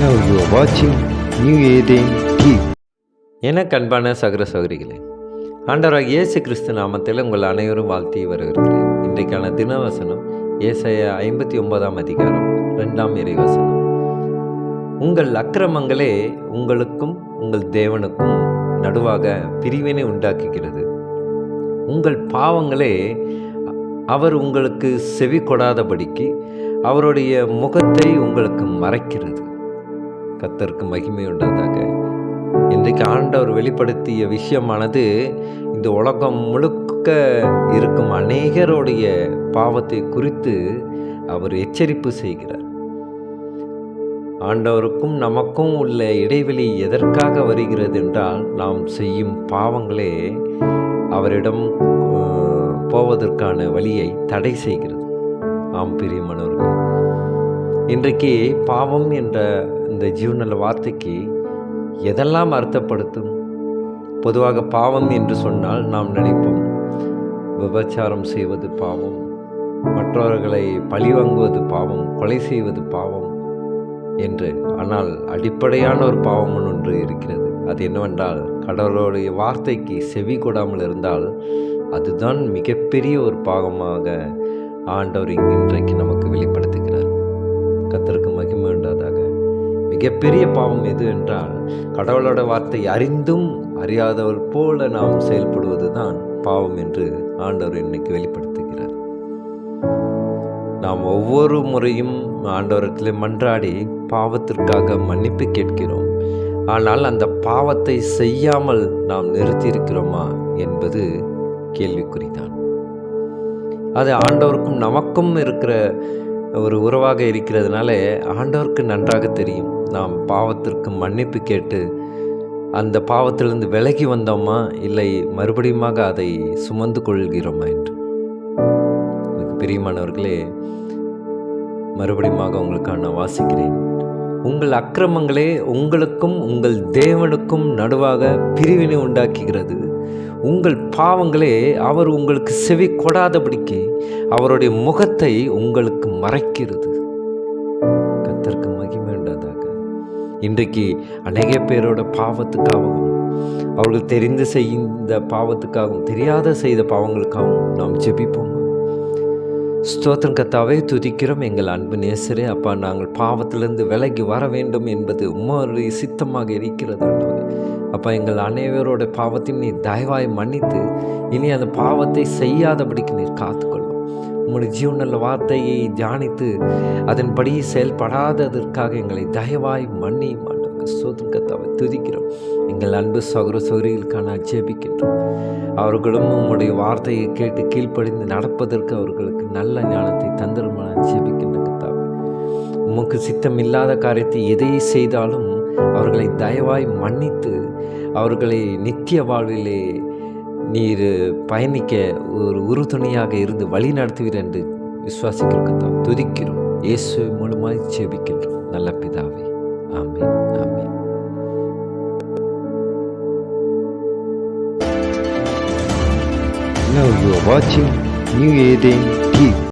Now you are watching New Eden TV. எனக்கு அன்பான சகோதர சகோதரிகளே, ஆண்டவராகிய இயேசு கிறிஸ்து நாமத்தில் உங்கள் அனைவரும் வாழ்த்தி வரவேற்கிறேன். இன்றைக்கான தினவசனம் ஏசாயா 59 அதிகாரம் 2 இறைவசனம். உங்கள் அக்கிரமங்களே உங்களுக்கும் உங்கள் தேவனுக்கும் நடுவாக பிரிவினை உண்டாக்குகிறது. உங்கள் பாவங்களே அவர் உங்களுக்கு செவி கொடாதபடிக்கு அவருடைய முகத்தை உங்களுக்கு மறைக்கிறது. கர்த்தருக்கு மகிமை உண்டாதாக. இன்றைக்கு ஆண்டவர் வெளிப்படுத்திய விஷயமானது இந்த உலகம் முழுக்க இருக்கும் அநேகருடைய பாவத்தை குறித்து அவர் எச்சரிப்பு செய்கிறார். ஆண்டவருக்கும் நமக்கும் உள்ள இடைவெளி எதற்காக வருகிறது என்றால், நாம் செய்யும் பாவங்களே அவரிடம் போவதற்கான வழியை தடை செய்கிறது. ஆம் பிரியமானவர்களே, இன்றைக்கு பாவம் என்ற இந்த ஜீவநல வார்த்தைக்கு எதெல்லாம் அர்த்தப்படுத்தும்? பொதுவாக பாவம் என்று சொன்னால் நாம் நினைப்போம், விபச்சாரம் செய்வது பாவம், மற்றவர்களை பழிவாங்குவது பாவம், கொலை செய்வது பாவம் என்று. ஆனால் அடிப்படையான ஒரு பாவம் ஒன்று இருக்கிறது. அது என்னவென்றால், கடவுளுடைய வார்த்தைக்கு செவி கொடாமல் இருந்தால் அதுதான் மிகப்பெரிய ஒரு பாவமாக ஆண்டவர் இன்றைக்கு நமக்கு வெளிப்படுத்துகிறார். கர்த்தருக்கு மகிமை உண்டாதாக. மிகப்பெரிய பாவம் எது என்றால், கடவுளோட வார்த்தை அறிந்தும் அறியாதவர் போல நாம் செயல்படுவது தான் பாவம் என்று ஆண்டவர் இன்னைக்கு வெளிப்படுத்துகிறார். நாம் ஒவ்வொரு முறையும் ஆண்டவரத்தில் மன்றாடி பாவத்திற்காக மன்னிப்பு கேட்கிறோம். ஆனால் அந்த பாவத்தை செய்யாமல் நாம் நிறுத்தியிருக்கிறோமா என்பது கேள்விக்குறிதான். அது ஆண்டவருக்கும் நமக்கும் இருக்கிற ஒரு உறவாக இருக்கிறதுனால ஆண்டவருக்கு நன்றாக தெரியும், நாம் பாவத்திற்கு மன்னிப்பு கேட்டு அந்த பாவத்திலிருந்து விலகி வந்தோமா, இல்லை மறுபடியும் அதை சுமந்து கொள்கிறோமா என்று. பிரியமானவர்களே, மறுபடியும் உங்களுக்கு நான் வாசிக்கிறேன். உங்கள் அக்கிரமங்களே உங்களுக்கும் உங்கள் தேவனுக்கும் நடுவாக பிரிவினை உண்டாக்குகிறது. உங்கள் பாவங்களே அவர் உங்களுக்கு செவி கொடாதபடிக்கு அவருடைய முகத்தை உங்களுக்கு மறைக்கிறது. கர்த்தருக்கு மகிமை உண்டாதாக. இன்றைக்கு அநேக பேரோட பாவத்துக்காகவும், அவர்கள் தெரிந்து செய்த பாவத்துக்காகவும், தெரியாத செய்த பாவங்களுக்காகவும் நாம் ஜெபிப்போம். ஸ்தோத்திரம் கர்த்தாவே, துதிக்கிறோம் எங்கள் அன்பு நேசரே. அப்பா, நாங்கள் பாவத்திலிருந்து விலகி வர வேண்டும் என்பது உம்முடைய சித்தமாக இருக்கிறது ஆண்டவரே. அப்பா, எங்கள் அனைவரோட பாவத்தையும் நீர் தயவாய் மன்னித்து இனி அந்த பாவத்தை செய்யாதபடிக்கு நீர் காத்துக்கொள்ளும். உம்முடைய ஜீவநல வார்த்தையை தியானித்து அதன்படி செயல்படாததற்காக எங்களை தயவாய் மன்னியும் ஆண்டவரே. ஸ்தோத்திரம் கர்த்தாவே, துதிக்கிறோம் எங்கள் அன்பு சகோதர சகோதரிகளுக்கான ஜெபிக்கின்றோம். அவர்களும் உம்முடைய வார்த்தையை கேட்டு கீழ்ப்படிந்து நடப்பதற்கு அவர்களுக்கு நல்ல ஞானத்தை தந்திரமான ஜெபிக்கின்ற கர்த்தாவே. உமக்கு சித்தம் இல்லாத காரியத்தை எதை செய்தாலும் அவர்களை தயவாய் மன்னித்து அவர்களை நித்திய வாழ்விலே நீர் பயணிக்க ஒரு உறுதுணையாக இருந்து வழி நடத்துவீர் என்று விசுவாசிக்கிறோம் கர்த்தாவே. துதிக்கிறோம் இயேசு மூலமாய் ஜெபிக்கின்றோம் நல்ல பிதாவே. ஆமென், ஆமென். Now you are watching New Eden TV.